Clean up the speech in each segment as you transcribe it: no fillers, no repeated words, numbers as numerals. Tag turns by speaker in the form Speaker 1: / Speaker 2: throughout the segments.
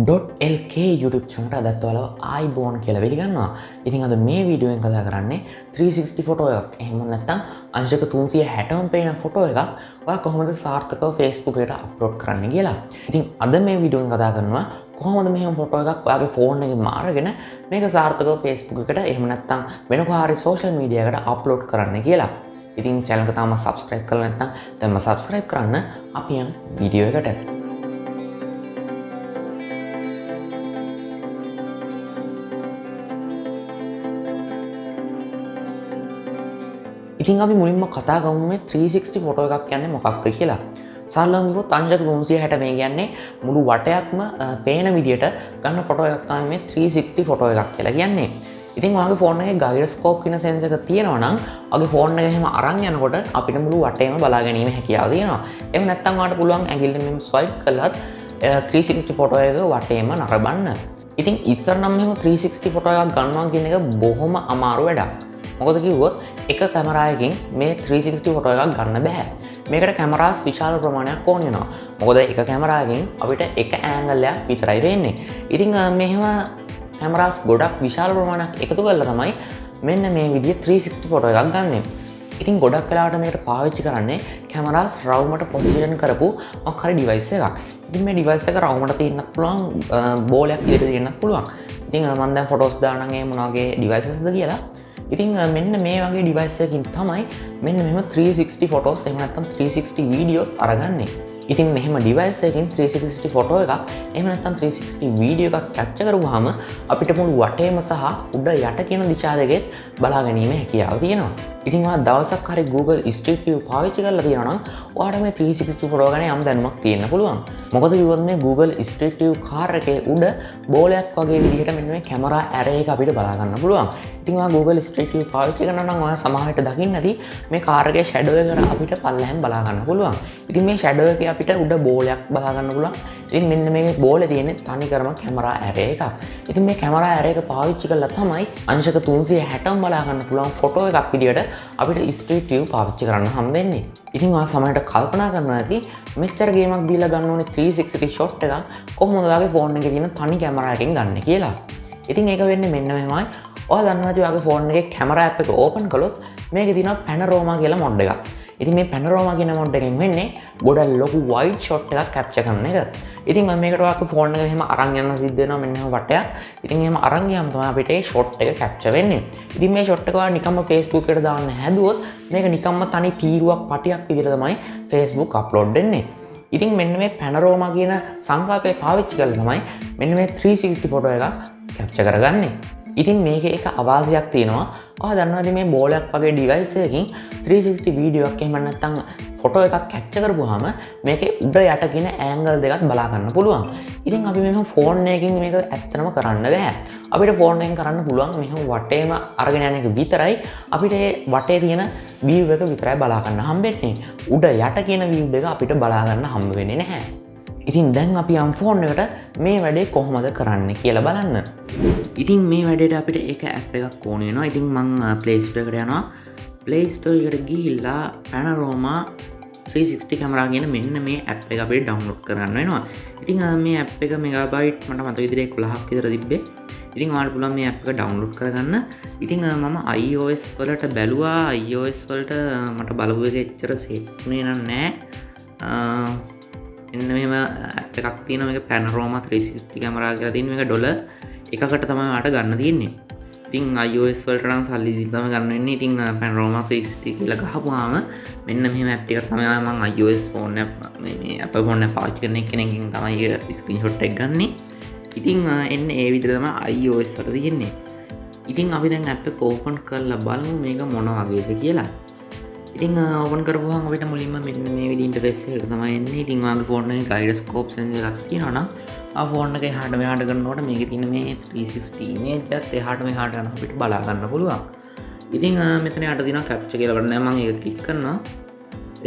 Speaker 1: .lk YouTube channel එක අදත් ඔයාලව ආයිබෝන් කියලා පිළිගන්නවා. ඉතින් අද මේ වීඩියෝ එකෙන් කතා කරන්නේ 360 ෆොටෝ එකක්. එහෙම නැත්නම් අංශක 360න් පේන ෆොටෝ එකක් ඔයා කොහොමද සාර්ථකව Facebook එකට අප්ලෝඩ් කරන්න කියලා. ඉතින් අද මේ වීඩියෝ එකෙන් කතා කරනවා කොහොමද මෙහෙම ෆොටෝ එකක් ඔයාගේ ෆෝන් එකෙන් මාරගෙන මේක සාර්ථකව Facebook එකට එහෙම නැත්නම් වෙන කොහරි සෝෂල් මීඩියා එකට අප්ලෝඩ් කරන්න කියලා. ඉතින් channel එක තාම subscribe කරලා නැත්නම් දැන්ම subscribe කරන්න. අපි යමු වීඩියෝ එකට. ඉතින් අපි මුලින්ම කතා කරමු මේ 360 ෆොටෝ එකක් කියන්නේ මොකක්ද කියලා. සරලවම කිව්වොත් අංශක 360 මේ කියන්නේ මුළු වටයක්ම පේන විදියට ගන්න ෆොටෝ එකක් තමයි මේ 360 ෆොටෝ එකක් කියලා කියන්නේ. ඉතින් ඔයාගේ ෆෝන් එකේ ගයිරොස්කෝප් කියන සෙන්සර් එක තියෙනවා නම් ඔයාගේ ෆෝන් එක එහෙම අරන් යනකොට අපිට මුළු වටේම බලා ගැනීම හැකියාව තියෙනවා. එහෙම නැත්නම් ඔයාලට පුළුවන් ඇඟිල්ලෙන් මෙහෙම ස්වයිප් කළත් 360 ෆොටෝ එක වටේම නරඹන්න. ඉතින් ඉස්සර නම් මෙහෙම 360 ෆොටෝ එකක් ගන්නවා කියන එක බොහොම අමාරු වැඩක්. මොකද කිව්වොත් එක කැමරාවකින් මේ 360 ෆොටෝ එකක් ගන්න බෑ. මේකට කැමරාස් විශාල ප්‍රමාණයක් ඕන වෙනවා. මොකද එක කැමරාවකින් අපිට එක ඇන්ගල් එකක් විතරයි වෙන්නේ. ඉතින් මෙහෙම කැමරාස් ගොඩක් විශාල ප්‍රමාණයක් එකතු කරලා තමයි මෙන්න මේ විදිහේ 360 ෆොටෝ එකක් ගන්නෙ. ඉතින් ගොඩක් වෙලාවට මේකට පාවිච්චි කරන්නේ කැමරාස් රවුමට පොසිෂන් කරපු මොකක් හරි ඩිවයිස් එකක්. ඉතින් මේ ඩිවයිස් එක රවුමට තියෙන්නත් පුළුවන්, බෝලයක් විදිහට තියෙන්නත් පුළුවන්. ඉතින් මම දැන් ෆොටෝස් දානනම් ඒ මොන වගේ ඩිවයිසස්ද කියලා. ඉතින් මෙන්න මේ වගේ ඩිවයිස් එකකින් තමයි මෙන්න මෙහෙම 360 ෆොටෝස් එහෙම නැත්නම් 360 වීඩියෝස් අරගන්නේ. ඉතින් මෙහෙම ඩිවයිස් එකකින් 360 ෆොටෝ එකක් එහෙම නැත්නම් 360 වීඩියෝ එකක් කැප්චර් කරුවාම අපිට මුළු වටේම සහ උඩ යට කියන දිශා දෙකෙත් බලා ගැනීම හැකියාව තියෙනවා. ඉතින් ඔයා දවසක් හරි Google Street View පාවිච්චි කරලා තියෙනවා නම් ඔයාට මේ 360 ෆොටෝ ගැන යම් දැනුමක් තියෙන්න පුළුවන්. මොකද කිව්වොත් මේ Google Street View කාර් එකේ උඩ බෝලයක් වගේ විදිහට මෙන්න මේ කැමරා ඇරේ එක අපිට බලා ගන්න පුළුවන්. ඉතින් ඔයා Google Street View පාවිච්චි කරනවා නම් ඔයා සමහරවිට දකින්න ඇති මේ කාර් එකේ ෂැඩෝ එක අපිට පල්ලෙහෙන් බලා ගන්න පුළුවන්. ඉතින් මේ ෂැඩෝ එකේ අපිට උඩ බෝලයක් බලා ගන්න පුළුවන්. ඉතින් මෙන්න මේ බෝලේ තියෙන්නේ තනිකරම කැමරා ඇරේ එකක්. ඉතින් මේ කැමරා ඇරේ එක පාවිච්චි කරලා තමයි අංශක 360න් බලා ගන්න පුළුවන් ෆොටෝ එකක් විදියට අපිට ස්ට්‍රීට් විව් පාවිච්චි කරන්න හම් වෙන්නේ. ඉතින් ඔයා සමහරට කල්පනා කරනවා ඇති මෙච්චර ගේමක් දීලා ගන්න ඕනේ 360 ෂොට් එකක් කොහොමද ඔයාගේ ෆෝන් එකේ තියෙන තනි කැමරා එකෙන් ගන්න කියලා. ඉතින් ඒක වෙන්නේ මෙන්න මෙහෙමයි. ඔයා දන්නවා ඇති ඔයාගේ ෆෝන් එකේ කැමරා ඇප් එක ඕපන් කළොත් මේකේ තියෙනවා Panorama කියලා මොඩ් එකක්. ඉතින් මේ Panorama කියන මොඩ් එකෙන් වෙන්නේ ගොඩක් ලොකු වයිඩ් ෂොට් එකක් කැප්චර් කරන එක. ඉතින් මේකට ඔයාගේ ෆෝන් එක මෙහෙම අරන් යන්න සිද්ධ වෙනවා මෙන්න මෙහෙම වටයක්. ඉතින් එහෙම අරන් ගියාම තමයි අපිට මේ ෂොට් එක කැප්චර් වෙන්නේ. ඉතින් මේ ෂොට් එක ඔයා නිකම්ම Facebook එකට දාන්න හැදුවොත් මේක නිකම්ම තනි තීරුවක් පටියක් විදිහට තමයි Facebook අප්ලෝඩ් වෙන්නේ. ඉතින් මෙන්න මේ Panorama කියන සංකල්පය පාවිච්චි කරලා තමයි මෙන්න මේ 360 ෆොටෝ එකක් කැප්චර් කරගන්නේ. ඉතින් මේකේ එක අවාසියක් තියෙනවා. ඔයා දන්නවද මේ බෝලයක් වගේ ඩිවයිස් එකකින් 360 වීඩියෝ එකක් එහෙම නැත්නම් ෆොටෝ එකක් කැප්චර් කරපුවාම මේකේ උඩ යට කියන ඇන්ගල් දෙකක් බලා ගන්න පුළුවන්. ඉතින් අපි මෙහෙම ෆෝන් එකකින් මේක ඇත්තටම කරන්න බෑ. අපිට ෆෝන් එකෙන් කරන්න පුළුවන් මෙහෙම වටේම අරගෙන යන එක විතරයි. අපිට මේ වටේ තියෙන view එක විතරයි බලා ගන්න හම්බෙන්නේ. උඩ යට කියන view දෙක අපිට බලා ගන්න හම්බ වෙන්නේ නැහැ. ඉතින් දැන් අපි යම් ෆෝන් එකට මේ වැඩේ කොහොමද කරන්න කියලා බලන්න. ඉතින් මේ වැඩේට අපිට එක ඇප් එකක් ඕන වෙනවා. ඉතින් මම Play Store එකට යනවා. Play Store එකට ගිහිල්ලා Panorama 360 කැමරා කියන මෙන්න මේ ඇප් එක අපිට ඩවුන්ලෝඩ් කරගන්න වෙනවා. ඉතින් මේ ඇප් එක මෙගාබයිට් මට මතක විදිහට 11ක් විතර තිබ්බේ. ඉතින් ඔයාලට පුළුවන් මේ ඇප් එක ඩවුන්ලෝඩ් කරගන්න. ඉතින් මම iOS වලට බැලුවා. iOS වලට මට බලපු එක එච්චර සෙට් වෙන්නේ නැහැ. එන්න මෙහෙම ඇප් එකක් තියෙනවා මේක Panorama 360 කැමරා කියලා තියෙන මේක ඩොලර් එකකට තමයි මට ගන්න තියෙන්නේ. ඉතින් iOS වලට නම් සල්ලි දීලා තමයි ගන්න වෙන්නේ. ඉතින් Panorama 360 කියලා ගහපුවාම මෙන්න මෙහෙම ඇප් එකක් තමයි මම iOS ෆෝන් එක මේ Apple ෆෝන් එක පාවිච්චි කරන කෙනෙක්ගෙන් තමයි ඒක ස්ක්‍රීන්ෂොට් එක ගන්නෙ. ඉතින් එන්න ඒ විදිහට තමයි iOS වල තියෙන්නේ. ඉතින් අපි දැන් ඇප් එක ඕපන් කරලා බලමු මේක මොන වගේද කියලා. ඉතින් ඕපන් කරපුවාම අපිට මුලින්ම මෙන්න මේ විදිහට ඉන්ටර්ෆේස් එකට තමයි එන්නේ. ඉතින් ඔයාගේ ෆෝන් එකේ ගයිරොස්කෝප් සෙන්සර් එකක් තියෙනවා නම් ආ ෆෝන් එක එහාට මෙහාට කරනකොට මේකේ තියෙන මේ 360 ඉමේජ් එකත් එහාට මෙහාට යන අපිට බලා ගන්න පුළුවන්. ඉතින් මෙතන යට තියෙනවා කැප්චර් කියලා බලන්න. මම ඒක ක්ලික් කරනවා.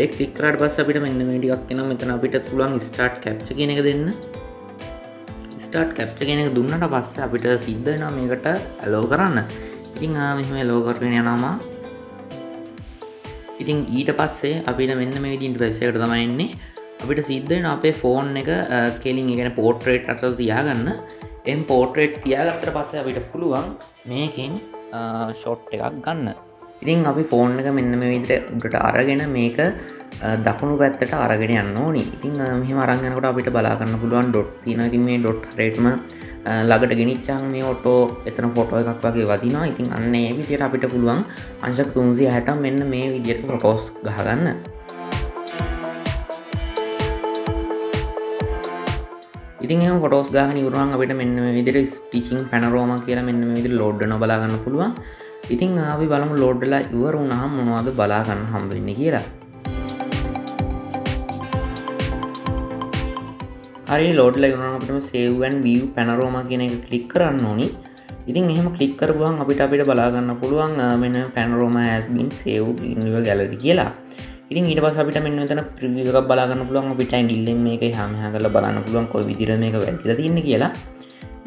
Speaker 1: ඒක ක්ලික් කරාට පස්සේ අපිට මෙන්න මේ ටිකක් එනවා. මෙතන අපිට පුළුවන් ස්ටාර්ට් කැප්චර් කියන එක දෙන්න. ස්ටාර්ට් කැප්චර් කියන එක දුන්නාට පස්සේ අපිට සිද්ධ වෙනවා මේකට ඇලෝ කරන්න. ඉතින් මෙහෙම ඇලෝ කරගෙන යනවා. ඉතින් ඊට පස්සේ අපිට මෙන්න මේ විදිහට ඉන්ටර්ෆේස් එකට තමයි එන්නේ. අපිට සිද්ධ වෙන අපේ ෆෝන් එක කෙලින් ඒ කියන්නේ පෝර්ට්‍රේට් අතට තියාගන්න. එම් පෝර්ට්‍රේට් තියාගත්තට පස්සේ අපිට පුළුවන් මේකෙන් ෂොට් එකක් ගන්න. ඉතින් අපි ෆෝන් එක මෙන්න මේ විදිහට උඩට අරගෙන මේක දකුණු පැත්තට අරගෙන යන්න ඕනි. ඉතින් මෙහෙම අරන් යනකොට අපිට බලා ගන්න පුළුවන් ඩොට් තියෙනවා. ඉතින් මේ ඩොට් හරියටම ළඟට ගෙනිච්චාම මේ ඔටෝ එතන ෆොටෝ එකක් වගේ වදිනවා. ඉතින් අන්න ඒ විදිහට අපිට පුළුවන් අංශක 360 මෙන්න මේ විදිහට ෆොටෝස් ගහගන්න. ඉතින් එහෙම ෆොටෝස් ගහගෙන ඉවරනම් අපිට මෙන්න මේ විදිහට ස්ටිචිං පැනෝරාමා කියලා මෙන්න මේ විදිහට ලෝඩ් වෙනවා බලා ගන්න පුළුවන්. ඉතින් අපි බලමු ලෝඩ් වෙලා ඉවර වුණාම මොනවද බලා ගන්න හම්බ වෙන්නේ කියලා. හරි ලෝඩ් වෙලා ඉවරනම් අපිට save and view panorama කියන එක ක්ලික් කරන්න ඕනි. ඉතින් එහෙම ක්ලික් කරපුවම අපිට බලා ගන්න පුළුවන් මෙන්න panorama has been saved in your gallery කියලා. ඉතින් ඊට පස්සේ අපිට මෙන්න මෙතන preview එකක් බලා ගන්න පුළුවන්. අපිට ඇඟිල්ලෙන් මේක එහා මෙහා කරලා බලන්න පුළුවන් කොයි විදිහට මේක වැදිලා තින්නේ කියලා.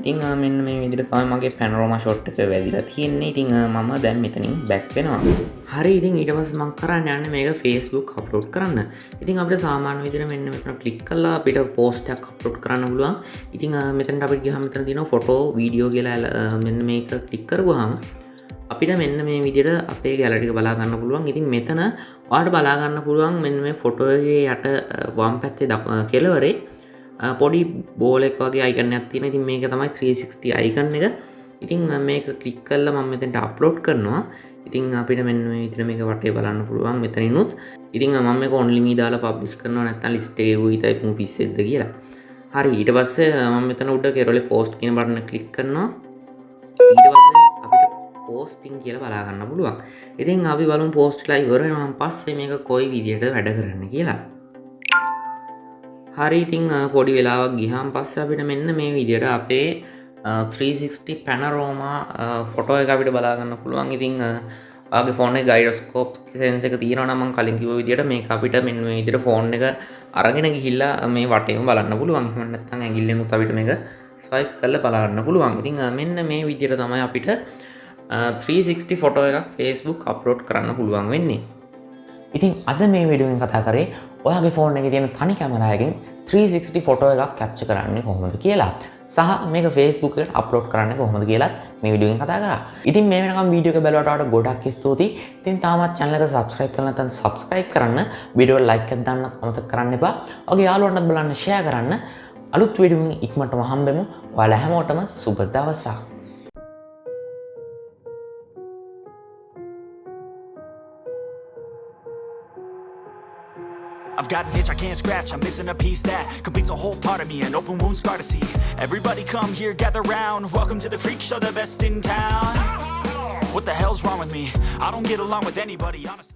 Speaker 1: ඉතින් මෙන්න මේ විදිහට තමයි මගේ panorama shot එක වැදිලා තියෙන්නේ. ඉතින් මම දැන් මෙතනින් back වෙනවා. හරි ඉතින් ඊට පස්සේ මම කරන්න යන්නේ මේක Facebook upload කරන්න. ඉතින් අපිට සාමාන්‍ය විදිහට මෙන්න මෙතන ක්ලික් කරලා අපිට post එකක් upload කරන්න පුළුවන්. ඉතින් මෙතනට අපිට ගියාම මෙතන තියෙනවා photo video කියලා මෙන්න මේක ක්ලික් කරගුවාම අපිට මෙන්න මේ විදිහට අපේ gallery එක බලා ගන්න පුළුවන්. ඉතින් මෙතන ඔයාලට බලා ගන්න පුළුවන් මෙන්න මේ photo එකේ යට වම් පැත්තේ කෙළවරේ පොඩි බෝල් එක වගේ icon එකක් තියෙනවා. ඉතින් මේක තමයි 360 icon එක. ඉතින් මේක ක්ලික් කරලා මම මෙතනට අප්ලෝඩ් කරනවා. ඉතින් අපිට මෙන්න මේ විදිහට මේක වටේ බලන්න පුළුවන් මෙතනිනුත්. ඉතින් මම මේක only me දාලා publish කරනවා නැත්නම් list එකේ හිතයි මු පිස්සෙද්ද කියලා. හරි ඊට පස්සේ මම මෙතන උඩ කෙරොලේ post කියන බටන ක්ලික් කරනවා. ඊට පස්සේ අපිට posting කියලා බලා ගන්න පුළුවන්. ඉතින් අපි බලමු post ලා ඉවර වෙනාන් පස්සේ මේක කොයි විදිහට වැඩ කරන්න කියලා. හරි ඉතින් පොඩි වෙලාවක් ගියාන් පස්සේ අපිට මෙන්න මේ විදිහට අපේ 360 panorama ෆොටෝ එක අපිට බලා ගන්න පුළුවන්. ඉතින් ඔයාගේ ෆෝන් එකේ ගයිරොස්කෝප් සෙන්ස් එක තියෙනවා නම් මම කලින් කිව්ව විදිහට මේක අපිට මෙන්න මේ විදිහට ෆෝන් එක අරගෙන ගිහිල්ලා මේ වටේම බලන්න පුළුවන්. එහෙම නැත්නම් ඇඟිල්ලෙනුත් අපිට මේක ස්වයිප් කරලා බලන්න පුළුවන්. ඉතින් මෙන්න මේ විදිහට තමයි අපිට 360 ෆොටෝ එකක් Facebook අප්ලෝඩ් කරන්න පුළුවන් වෙන්නේ. ඉතින් අද මේ වීඩියෝ එකෙන් කතා කරේ ඔයාගේ ෆෝන් එකේ තියෙන තනි කැමරාවකින් 360 ෆොටෝ එකක් කැප්චර් කරන්නේ කොහොමද කියලා සහ මේක Facebook එකට අප්ලෝඩ් කරන්නේ කොහොමද කියලාත් මේ වීඩියෝ එකෙන් කතා කරා. ඉතින් මේ වෙනකම් වීඩියෝ එක බැලුවට ඔයාලට ගොඩක් ස්තුතියි. ඉතින් තාමත් channel එක subscribe කරලා නැත්නම් subscribe කරන්න, වීඩියෝ එක like එකක් දාන්න අමතක කරන්න එපා. ඔයාගේ යාළුවන්ටත් බලන්න share කරන්න. අලුත් වීඩියෝ එකකින් ඉක්මනටම හම්බෙමු. ඔයාලා හැමෝටම සුබ දවසක්.
Speaker 2: I've got an itch I can't scratch, I'm missing a piece that completes a whole part of me, an open wound scar to see. Everybody come here, gather round, welcome to the freak show, the best in town. What the hell's wrong with me? I don't get along with anybody, honestly.